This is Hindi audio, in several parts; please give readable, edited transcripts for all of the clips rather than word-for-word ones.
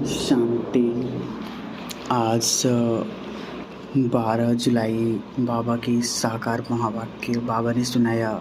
शांति। आज 12 जुलाई बाबा की साकार महावाक्य बाबा ने सुनाया।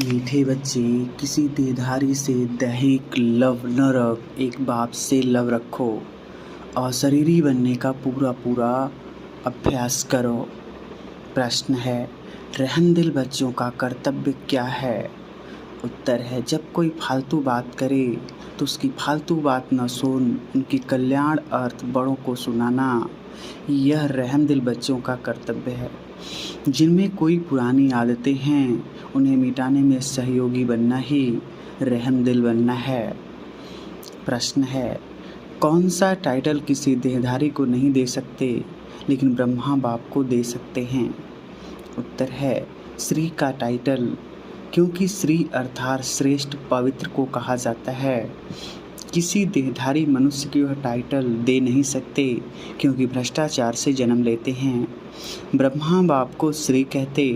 मीठे बच्चे, किसी देहधारी से दैहिक लव न रख, एक बाप से लव रखो और शरीरी बनने का पूरा पूरा अभ्यास करो। प्रश्न है, रहमदिल बच्चों का कर्तव्य क्या है? उत्तर है, जब कोई फालतू बात करे तो उसकी फालतू बात न सुन, उनकी कल्याण अर्थ बड़ों को सुनाना, यह रहमदिल बच्चों का कर्तव्य है। जिनमें कोई पुरानी आदतें हैं, उन्हें मिटाने में सहयोगी बनना ही रहमदिल बनना है। प्रश्न है, कौन सा टाइटल किसी देहधारी को नहीं दे सकते लेकिन ब्रह्मा बाप को दे सकते हैं? उत्तर है, श्री का टाइटल, क्योंकि श्री अर्थात श्रेष्ठ पवित्र को कहा जाता है। किसी देहधारी मनुष्य को यह टाइटल दे नहीं सकते क्योंकि भ्रष्टाचार से जन्म लेते हैं। ब्रह्मा बाप को श्री कहते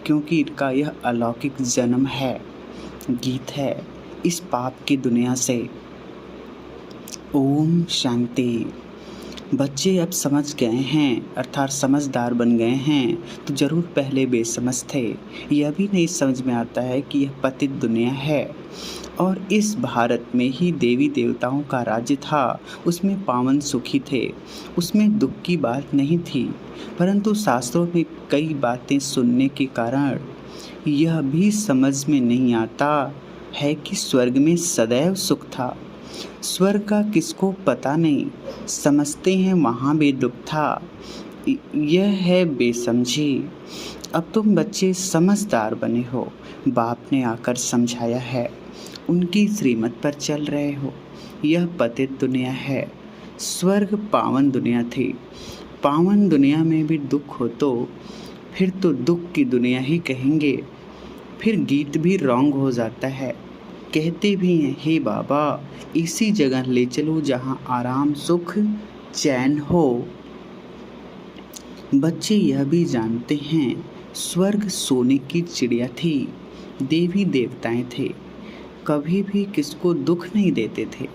क्योंकि इनका यह अलौकिक जन्म है। गीत है, इस पाप की दुनिया से। ओम शांति। बच्चे अब समझ गए हैं अर्थात समझदार बन गए हैं, तो जरूर पहले बेसमझ थे। यह भी नहीं समझ में आता है कि यह पतित दुनिया है और इस भारत में ही देवी देवताओं का राज्य था। उसमें पावन सुखी थे, उसमें दुख की बात नहीं थी। परंतु शास्त्रों में कई बातें सुनने के कारण यह भी समझ में नहीं आता है कि स्वर्ग में सदैव सुख था। स्वर्ग का किसको पता नहीं, समझते हैं वहाँ भी दुख था। यह है बेसमझी। अब तुम बच्चे समझदार बने हो, बाप ने आकर समझाया है, उनकी श्रीमत पर चल रहे हो। यह पतित दुनिया है, स्वर्ग पावन दुनिया थी। पावन दुनिया में भी दुख हो तो फिर तो दुख की दुनिया ही कहेंगे। फिर गीत भी रॉन्ग हो जाता है। कहते भी हैं, हे बाबा इसी जगह ले चलो जहाँ आराम सुख चैन हो। बच्चे यह भी जानते हैं, स्वर्ग सोने की चिड़िया थी, देवी देवताएं थे, कभी भी किसको दुख नहीं देते थे।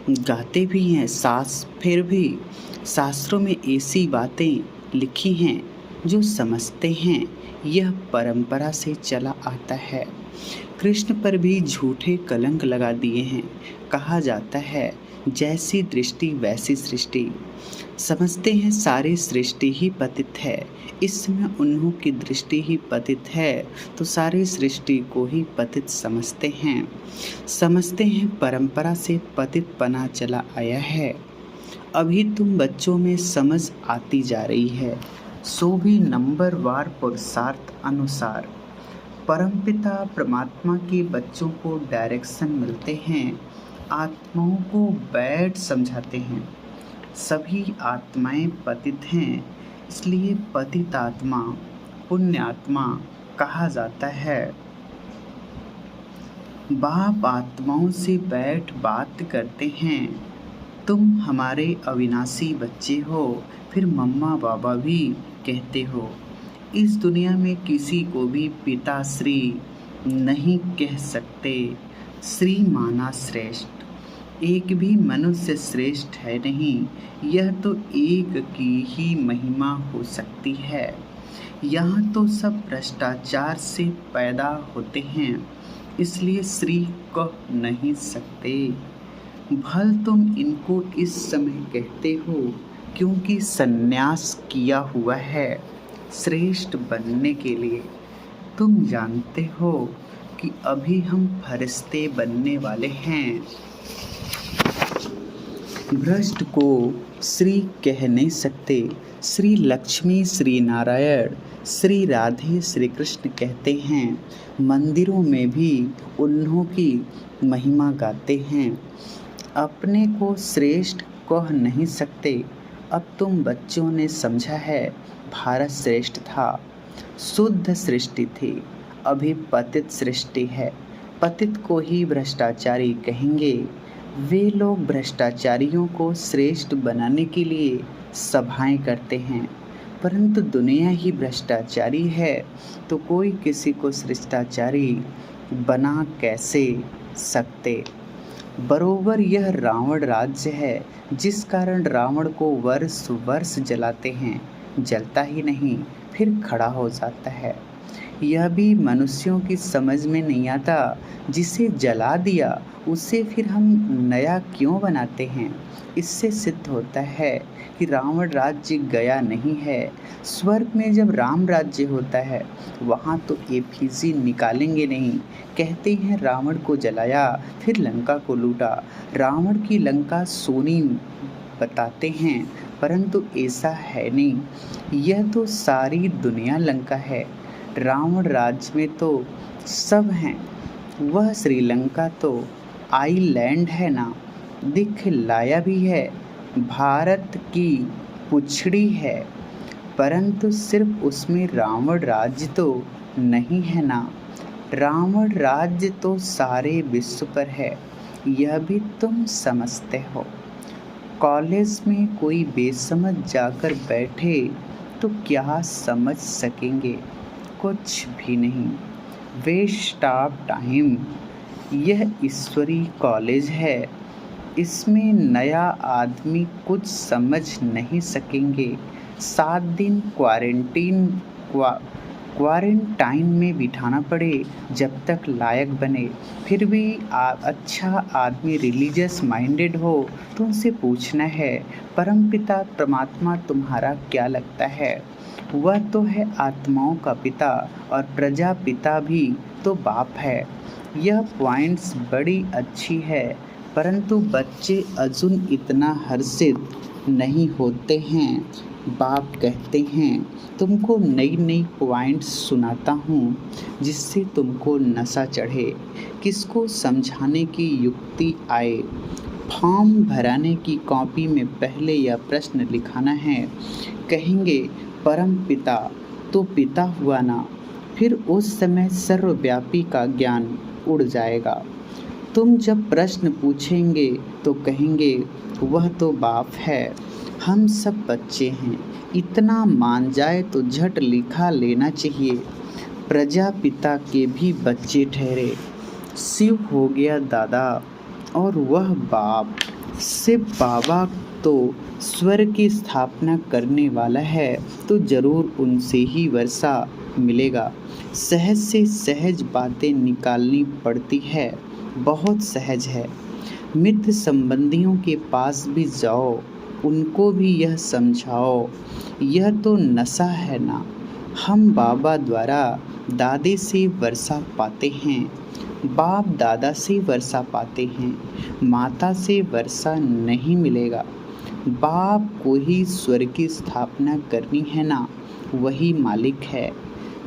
गाते भी हैं सास, फिर भी शास्त्रों में ऐसी बातें लिखी हैं जो समझते हैं यह परंपरा से चला आता है। कृष्ण पर भी झूठे कलंक लगा दिए हैं। कहा जाता है, जैसी दृष्टि वैसी सृष्टि। समझते हैं सारी सृष्टि ही पतित है। इस समय उन्हों की दृष्टि ही पतित है तो सारी सृष्टि को ही पतित समझते हैं। समझते हैं परंपरा से पतित पना चला आया है। अभी तुम बच्चों में समझ आती जा रही है, सो भी नंबरवार पुरुषार्थ अनुसार परमपिता परमात्मा के बच्चों को डायरेक्शन मिलते हैं, आत्माओं को बैठ समझाते हैं। सभी आत्माएं पतित हैं, इसलिए पतित आत्मा पुण्य आत्मा कहा जाता है। बाप आत्माओं से बैठ बात करते हैं, तुम हमारे अविनाशी बच्चे हो, फिर मम्मा बाबा भी कहते हो। इस दुनिया में किसी को भी पिता श्री नहीं कह सकते। श्री माना श्रेष्ठ, एक भी मनुष्य श्रेष्ठ है नहीं। यह तो एक की ही महिमा हो सकती है। यहाँ तो सब भ्रष्टाचार से पैदा होते हैं, इसलिए श्री कह नहीं सकते। भल तुम इनको इस समय कहते हो क्योंकि संन्यास किया हुआ है श्रेष्ठ बनने के लिए। तुम जानते हो कि अभी हम फरिश्ते बनने वाले हैं। भ्रष्ट को श्री कह नहीं सकते। श्री लक्ष्मी, श्री नारायण, श्री राधे, श्री कृष्ण कहते हैं। मंदिरों में भी उन्हों की महिमा गाते हैं। अपने को श्रेष्ठ कह नहीं सकते। अब तुम बच्चों ने समझा है, भारत श्रेष्ठ था, शुद्ध सृष्टि थी, अभी पतित सृष्टि है। पतित को ही भ्रष्टाचारी कहेंगे। वे लोग भ्रष्टाचारियों को श्रेष्ठ बनाने के लिए सभाएं करते हैं, परंतु दुनिया ही भ्रष्टाचारी है तो कोई किसी को श्रेष्ठाचारी बना कैसे सकते। बरोबर यह रावण राज्य है, जिस कारण रावण को वर्ष वर्ष जलाते हैं, जलता ही नहीं, फिर खड़ा हो जाता है। यह भी मनुष्यों की समझ में नहीं आता, जिसे जला दिया उसे फिर हम नया क्यों बनाते हैं। इससे सिद्ध होता है कि रावण राज्य गया नहीं है। स्वर्ग में जब राम राज्य होता है, वहाँ तो एफिसी निकालेंगे नहीं। कहते हैं रावण को जलाया, फिर लंका को लूटा। रावण की लंका सोनी बताते हैं, परंतु ऐसा है नहीं। यह तो सारी दुनिया लंका है। रावण राज्य में तो सब हैं, वह श्रीलंका तो आइलैंड है ना, दिखलाया भी है भारत की पुछड़ी है, परंतु सिर्फ उसमें रावण राज्य तो नहीं है ना। रावण राज्य तो सारे विश्व पर है, यह भी तुम समझते हो। कॉलेज में कोई बेसमझ जाकर बैठे तो क्या समझ सकेंगे, कुछ भी नहीं। Waste of time. यह ईश्वरी कॉलेज है, इसमें नया आदमी कुछ समझ नहीं सकेंगे। 7 दिन क्वारंटाइन में बिठाना पड़े जब तक लायक बने। फिर भी अच्छा आदमी रिलीजियस माइंडेड हो तो उनसे पूछना है, परमपिता परमात्मा तुम्हारा क्या लगता है। वह तो है आत्माओं का पिता, और प्रजापिता भी तो बाप है। यह पॉइंट्स बड़ी अच्छी है, परंतु बच्चे अजून इतना हर्षित नहीं होते हैं। बाप कहते हैं, तुमको नई नई पॉइंट्स सुनाता हूँ, जिससे तुमको नशा चढ़े, किसको समझाने की युक्ति आए। फॉर्म भराने की कॉपी में पहले यह प्रश्न लिखाना है। कहेंगे परम पिता, तो पिता हुआ ना, फिर उस समय सर्वव्यापी का ज्ञान उड़ जाएगा। तुम जब प्रश्न पूछेंगे तो कहेंगे वह तो बाप है, हम सब बच्चे हैं। इतना मान जाए तो झट लिखा लेना चाहिए, प्रजापिता के भी बच्चे ठहरे। शिव हो गया दादा और वह बाप। शिव बाबा तो स्वर्ग की स्थापना करने वाला है, तो जरूर उनसे ही वर्षा मिलेगा। सहज से सहज बातें निकालनी पड़ती है, बहुत सहज है। मित्र संबंधियों के पास भी जाओ, उनको भी यह समझाओ। यह तो नशा है ना। हम बाबा द्वारा दादे से वर्षा पाते हैं, बाप दादा से वर्षा पाते हैं, माता से वर्षा नहीं मिलेगा। बाप को ही स्वर्ग की स्थापना करनी है ना, वही मालिक है।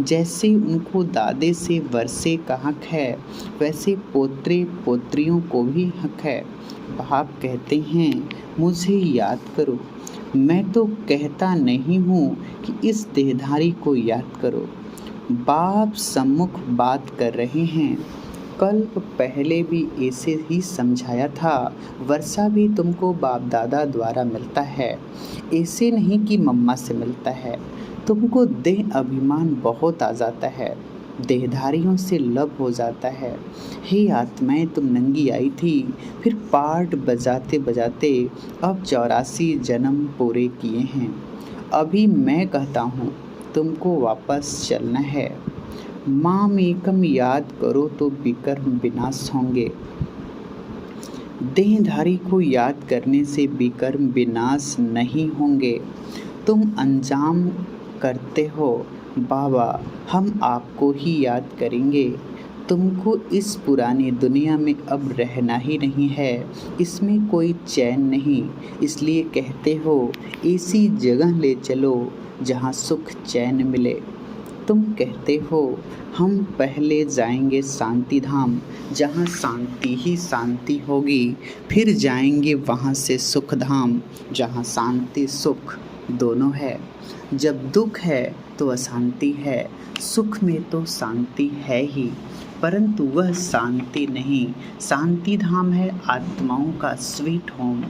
जैसे उनको दादे से वर्षे का हक है, वैसे पोत्रे पोत्रियों को भी हक है। बाप कहते हैं, मुझे याद करो। मैं तो कहता नहीं हूँ कि इस देहधारी को याद करो। बाप सम्मुख बात कर रहे हैं। कल्प पहले भी ऐसे ही समझाया था, वर्षा भी तुमको बाप दादा द्वारा मिलता है, ऐसे नहीं कि मम्मा से मिलता है। तुमको देह अभिमान बहुत आ जाता है, देहधारियों से लब हो जाता है। हे आत्माएं, तुम नंगी आई थी, फिर पार्ट बजाते बजाते अब 84 जन्म पूरे किए हैं। अभी मैं कहता हूँ तुमको वापस चलना है। माम एकम याद करो तो विकर्म विनाश होंगे। देहधारी को याद करने से विकर्म विनाश नहीं होंगे। तुम अंजाम करते हो, बाबा हम आपको ही याद करेंगे। तुमको इस पुरानी दुनिया में अब रहना ही नहीं है, इसमें कोई चैन नहीं, इसलिए कहते हो ऐसी जगह ले चलो जहाँ सुख चैन मिले। तुम कहते हो हम पहले जाएंगे शांति धाम, जहाँ शांति ही शांति होगी, फिर जाएंगे वहाँ से सुख धाम, जहाँ शांति सुख दोनों है। जब दुख है तो अशांति है, सुख में तो शांति है ही, परंतु वह शांति नहीं, शांति धाम है आत्माओं का स्वीट होम।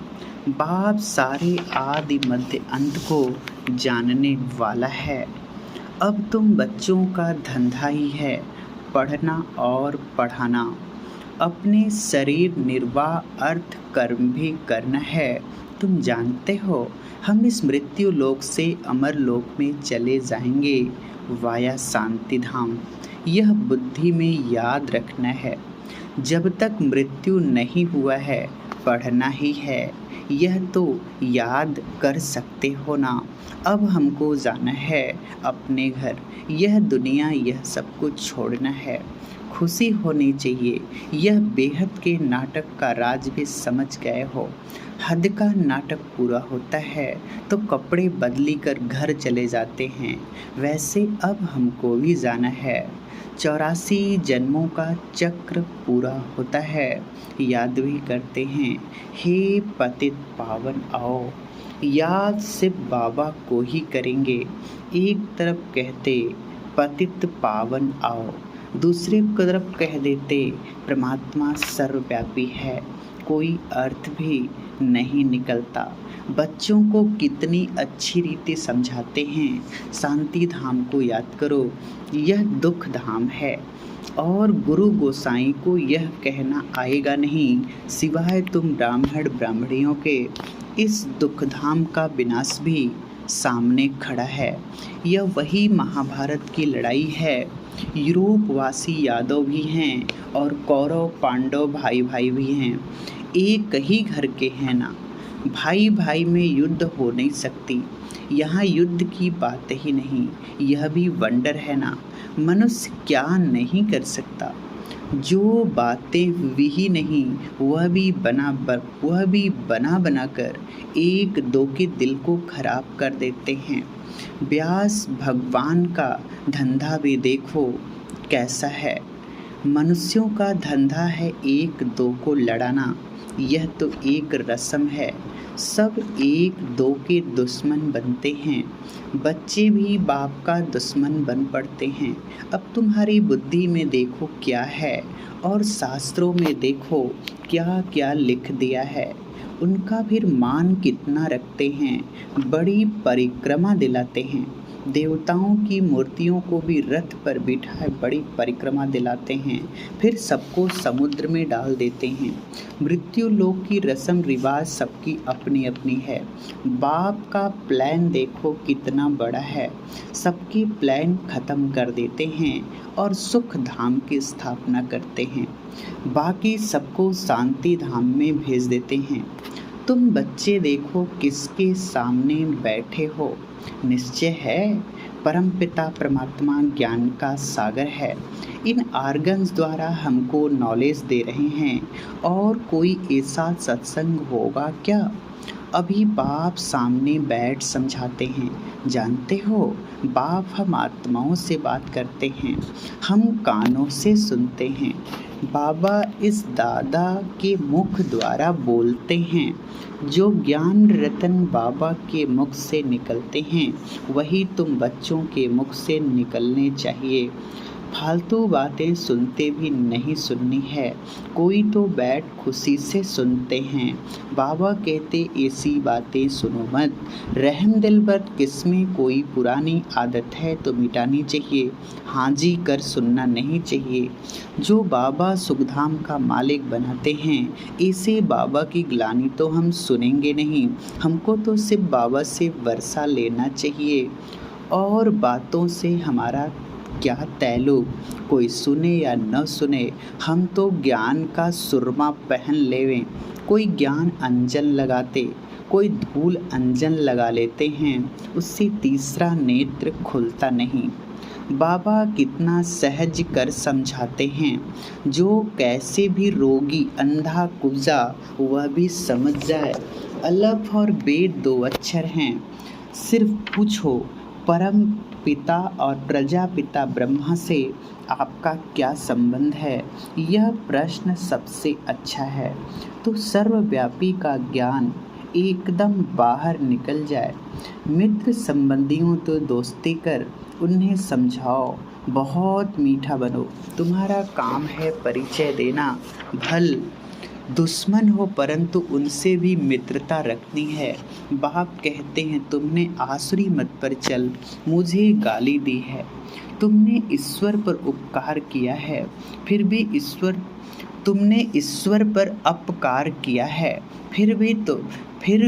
बाप सारे आदि मध्य अंत को जानने वाला है। अब तुम बच्चों का धंधा ही है पढ़ना और पढ़ाना। अपने शरीर निर्वाह अर्थ कर्म भी करना है। तुम जानते हो हम इस मृत्यु लोक से अमर लोक में चले जाएंगे वाया शांति धाम। यह बुद्धि में याद रखना है। जब तक मृत्यु नहीं हुआ है पढ़ना ही है। यह तो याद कर सकते हो ना। अब हमको जाना है अपने घर। यह दुनिया यह सब कुछ छोड़ना है। खुशी होनी चाहिए। यह बेहद के नाटक का राज भी समझ गए हो। हद का नाटक पूरा होता है तो कपड़े बदली कर घर चले जाते हैं। वैसे अब हमको भी जाना है। 84 जन्मों का चक्र पूरा होता है। याद भी करते हैं हे पतित पावन आओ। याद सिर्फ बाबा को ही करेंगे। एक तरफ कहते पतित पावन आओ, दूसरी तरफ कह देते परमात्मा सर्वव्यापी है। कोई अर्थ भी नहीं निकलता। बच्चों को कितनी अच्छी रीति समझाते हैं। शांति धाम को याद करो, यह दुख धाम है। और गुरु गोसाई को यह कहना आएगा नहीं सिवाय तुम ब्राह्मण ब्राह्मणियों के। इस दुख धाम का विनाश भी सामने खड़ा है। यह वही महाभारत की लड़ाई है। यूरोपवासी यादव भी हैं और कौरव पांडव भाई भाई भी हैं। एक ही घर के हैं ना। भाई भाई में युद्ध हो नहीं सकती। यहाँ युद्ध की बात ही नहीं। यह भी वंडर है ना। मनुष्य क्या नहीं कर सकता। जो बातें हुई ही नहीं वह भी बना बना कर एक दो के दिल को खराब कर देते हैं। व्यास भगवान का धंधा भी देखो कैसा है। मनुष्यों का धंधा है एक दो को लड़ाना। यह तो एक रस्म है। सब एक दो के दुश्मन बनते हैं। बच्चे भी बाप का दुश्मन बन पड़ते हैं। अब तुम्हारी बुद्धि में देखो क्या है और शास्त्रों में देखो क्या क्या लिख दिया है। उनका फिर मान कितना रखते हैं। बड़ी परिक्रमा दिलाते हैं। देवताओं की मूर्तियों को भी रथ पर बिठाए बड़ी परिक्रमा दिलाते हैं। फिर सबको समुद्र में डाल देते हैं। मृत्यु लोक की रस्म रिवाज सबकी अपनी अपनी है। बाप का प्लान देखो कितना बड़ा है। सबके प्लान खत्म कर देते हैं और सुख धाम की स्थापना करते हैं। बाकी सबको शांति धाम में भेज देते हैं। तुम बच्चे देखो किसके सामने बैठे हो। निश्चय है परमपिता परमात्मा ज्ञान का सागर है। इन आर्गन्स द्वारा हमको नॉलेज दे रहे हैं। और कोई ऐसा सत्संग होगा क्या। अभी बाप सामने बैठ समझाते हैं। जानते हो बाप हम आत्माओं से बात करते हैं। हम कानों से सुनते हैं। बाबा इस दादा के मुख द्वारा बोलते हैं। जो ज्ञान रतन बाबा के मुख से निकलते हैं वही तुम बच्चों के मुख से निकलने चाहिए। फालतू बातें सुनते भी नहीं सुननी है। कोई तो बैठ खुशी से सुनते हैं। बाबा कहते ऐसी बातें सुनो मत। रहम दिल पर किसमें कोई पुरानी आदत है तो मिटानी चाहिए। हाजी कर सुनना नहीं चाहिए। जो बाबा सुखधाम का मालिक बनाते हैं ऐसे बाबा की ग्लानि तो हम सुनेंगे नहीं। हमको तो सिर्फ बाबा से वर्षा लेना चाहिए। और बातों से हमारा क्या तैलुक। कोई सुने या न सुने हम तो ज्ञान का सुरमा पहन लेवें। कोई ज्ञान अंजन लगाते, कोई धूल अंजन लगा लेते हैं। उससे तीसरा नेत्र खुलता नहीं। बाबा कितना सहज कर समझाते हैं। जो कैसे भी रोगी अंधा कुजा वह भी समझ जाए। अलफ और बेद दो अक्षर हैं। सिर्फ पूछो परम पिता और प्रजापिता ब्रह्मा से आपका क्या संबंध है। यह प्रश्न सबसे अच्छा है तो सर्वव्यापी का ज्ञान एकदम बाहर निकल जाए। मित्र संबंधियों तो दोस्ती कर उन्हें समझाओ। बहुत मीठा बनो। तुम्हारा काम है परिचय देना। भल दुश्मन हो परंतु उनसे भी मित्रता रखनी है। बाप कहते हैं तुमने आसुरी मत पर चल मुझे गाली दी है। तुमने ईश्वर पर उपकार किया है फिर भी ईश्वर तुमने ईश्वर पर अपकार किया है, फिर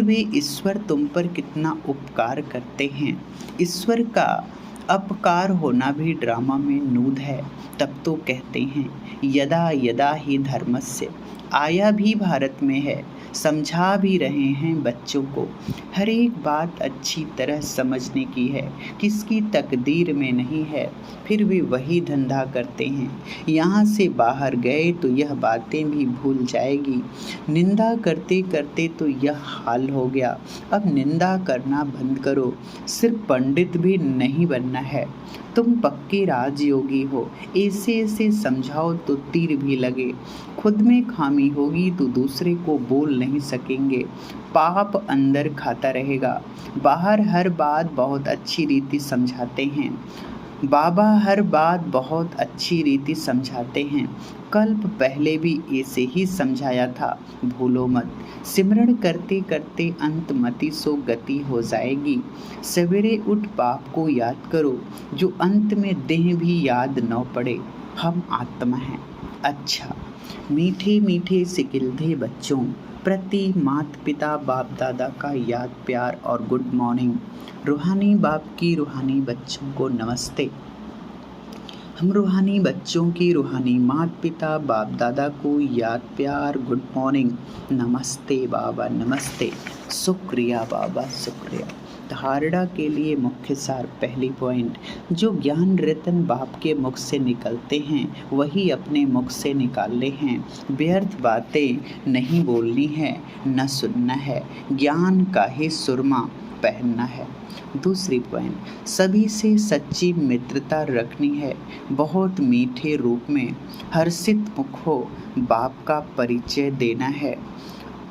भी ईश्वर तुम पर कितना उपकार करते हैं। ईश्वर का अपकार होना भी ड्रामा में नूद है। तब तो कहते हैं यदा यदा ही धर्मस्य, आया भी भारत में है। समझा भी रहे हैं बच्चों को, हर एक बात अच्छी तरह समझने की है। किसकी तकदीर में नहीं है, फिर भी वही धंधा करते हैं। यहाँ से बाहर गए तो यह बातें भी भूल जाएगी। निंदा करते करते तो यह हाल हो गया। अब निंदा करना बंद करो, सिर्फ पंडित भी नहीं बनना है। तुम पक्के राजयोगी हो, ऐसे ऐसे समझाओ तो तीर भी लगे। खुद में खामी होगी तो दूसरे को बोल नहीं सकेंगे। पाप अंदर खाता रहेगा। बाहर हर बात बहुत अच्छी रीति समझाते हैं। बाबा हर बात बहुत अच्छी रीति समझाते हैं। कल्प पहले भी ऐसे ही समझाया था, भूलो मत। सिमरण करते करते अंत मति सो गति हो जाएगी। सवेरे उठ बाप को याद करो, जो अंत में देह भी याद न पड़े। हम आत्मा हैं। अच्छा, मीठे मीठे सिकिलधे बच्चों प्रति माता पिता बाप दादा का याद प्यार और गुड मॉर्निंग। रूहानी बाप की रूहानी बच्चों को नमस्ते। हम रूहानी बच्चों की रूहानी माता पिता बाप दादा को याद प्यार गुड मॉर्निंग। नमस्ते बाबा नमस्ते। शुक्रिया बाबा शुक्रिया। धारणा के लिए मुख्य सार। पहली पॉइंट, जो ज्ञान रतन बाप के मुख से निकलते हैं वही अपने मुख से निकालने हैं। व्यर्थ बातें नहीं बोलनी है, न सुनना है। ज्ञान का ही सुरमा पहनना है। दूसरी पॉइंट, सभी से सच्ची मित्रता रखनी है। बहुत मीठे रूप में हर्षित मुख हो बाप का परिचय देना है।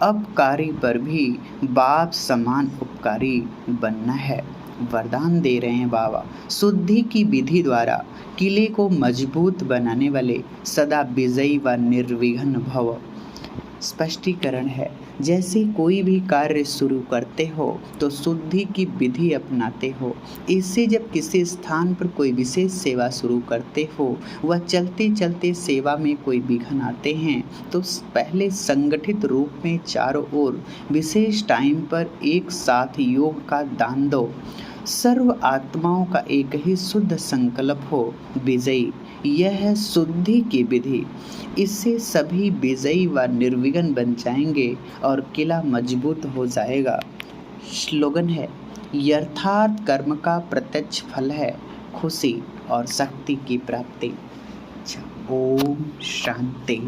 अपकारी पर भी बाप समान उपकारी बनना है। वरदान दे रहे हैं बाबा, शुद्धि की विधि द्वारा किले को मजबूत बनाने वाले सदा विजयी व निर्विघ्न भव। स्पष्टीकरण है, जैसे कोई भी कार्य शुरू करते हो तो शुद्धि की विधि अपनाते हो। इससे जब किसी स्थान पर कोई विशेष सेवा शुरू करते हो व चलते चलते सेवा में कोई विघ्न आते हैं तो पहले संगठित रूप में चारों ओर विशेष टाइम पर एक साथ योग का दान दो। सर्व आत्माओं का एक ही शुद्ध संकल्प हो, विजयी। यह है शुद्धि की विधि। इससे सभी विजयी व निर्विघ्न बन जाएंगे और किला मजबूत हो जाएगा। स्लोगन है, यथार्थ कर्म का प्रत्यक्ष फल है खुशी और शक्ति की प्राप्ति। ओम शांति।